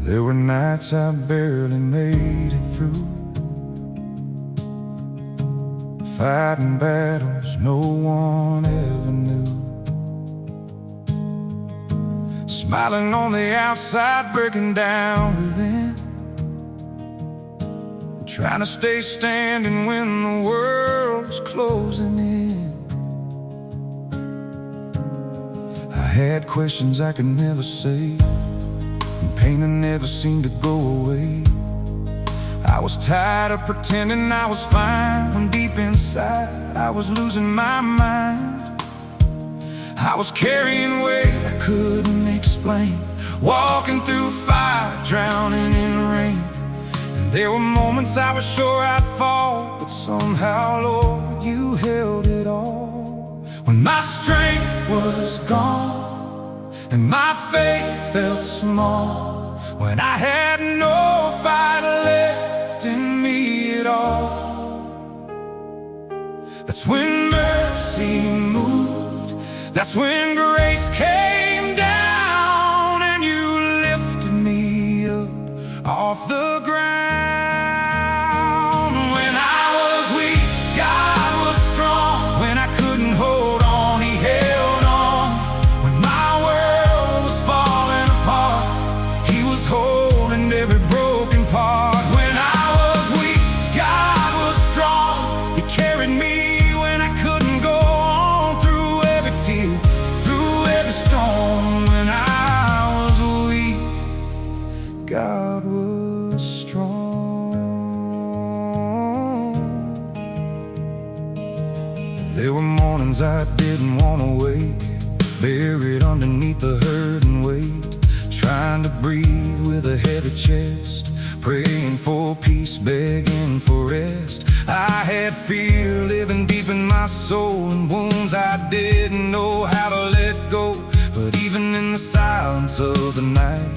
There were nights, I barely made it through, fighting battles no one ever knew, smiling on the outside, breaking down within, trying to stay standing when the world's closing in. I had questions I could never say, and pain that never seemed to go away. I was tired of pretending I was fine, when deep inside I was losing my mind. I was carrying weight I couldn't explain, walking through fire, drowning in rain. And there were moments I was sure I'd fall, but somehow, Lord, you held it all. When my strength was gone and my faith felt small, when I had no fight left in me at all, that's when mercy moved, that's when grace came down, and you lifted me up off the ground. When I was weak, God was strong. When I couldn't hold on, He held on. When my world was falling apart, He was holding every broken part. When I was weak, God was strong. He carried me when I couldn't go on, through every tear, through every storm. When I was weak, God was strong. There were mornings I didn't want to wake, buried underneath the hurt and weight, trying to breathe with a heavy chest, praying for peace, begging for rest. I had fear living deep in my soul, and wounds I didn't know how to let go. But even in the silence of the night,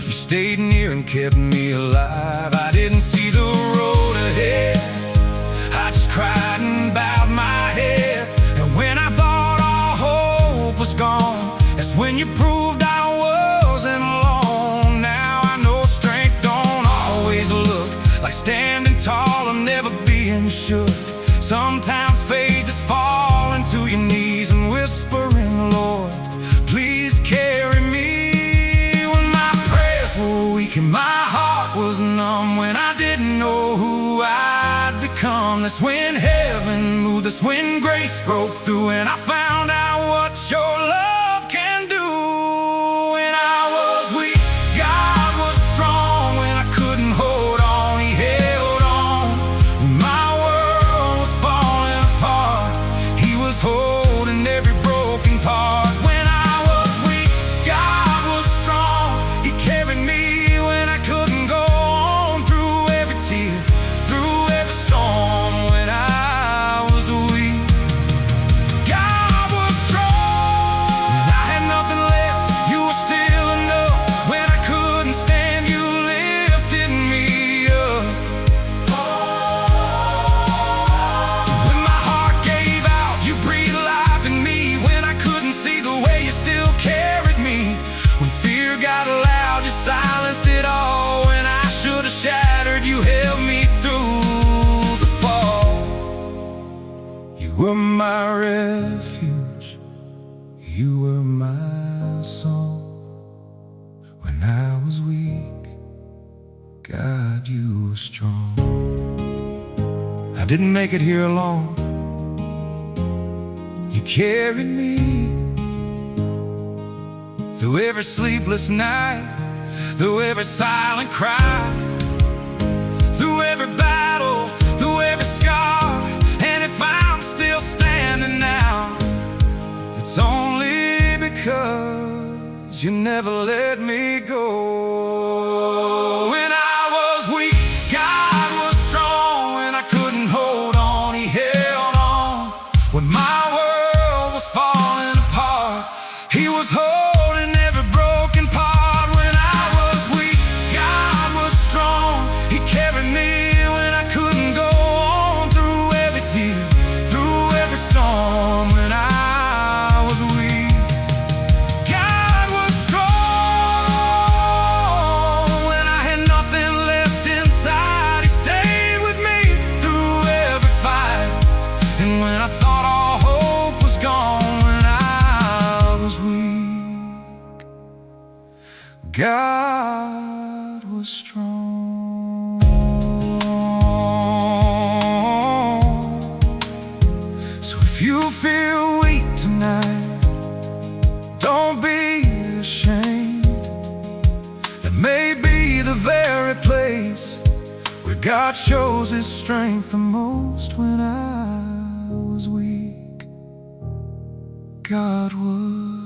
You stayed near and kept me alive. I didn't see the road ahead, I just cried and bowed my head. And when I thought all hope was gone, that's when You proved I wasn't alone. Now I know strength don't always look like standing tall or never being shook. Sometimes faith is falling to your knees and whispering, Lord, please carry me. When my prayers were weak and my heart was numb, when I didn't know who I'd become, that's when heaven moved, that's when grace broke through, and I found out what Your love can do. When I was weak, God was strong. When I couldn't hold on, He held on. When my world was falling apart, He was holding every broken part. When I was weak, God was strong. He carried me when I couldn't go on, through every tear, through every storm. When I was weak, God was strong. When I had nothing left, You were still enough. When I couldn't stand, You lifted me up. When my heart gave out, You breathed life in me. When I couldn't see the way, You still carried me. When fear got loud, You silenced it all. When I should have shattered, You held me through the fall. You were my refuge, You were my song. When I was weak, God, You were strong. I didn't make it here alone. You carried me through every sleepless night, through every silent cry, through every battle, through every scar. And if I'm still standing now, it's only because You never let me go. When I was weak, God was strong. When I couldn't hold on, He held on. When my world was falling apart, He was holding every broken part. When I was weak, God was strong. He carried was strong. So if you feel weak tonight, don't be ashamed. That may be the very place where God shows His strength the most. When I was weak, God was.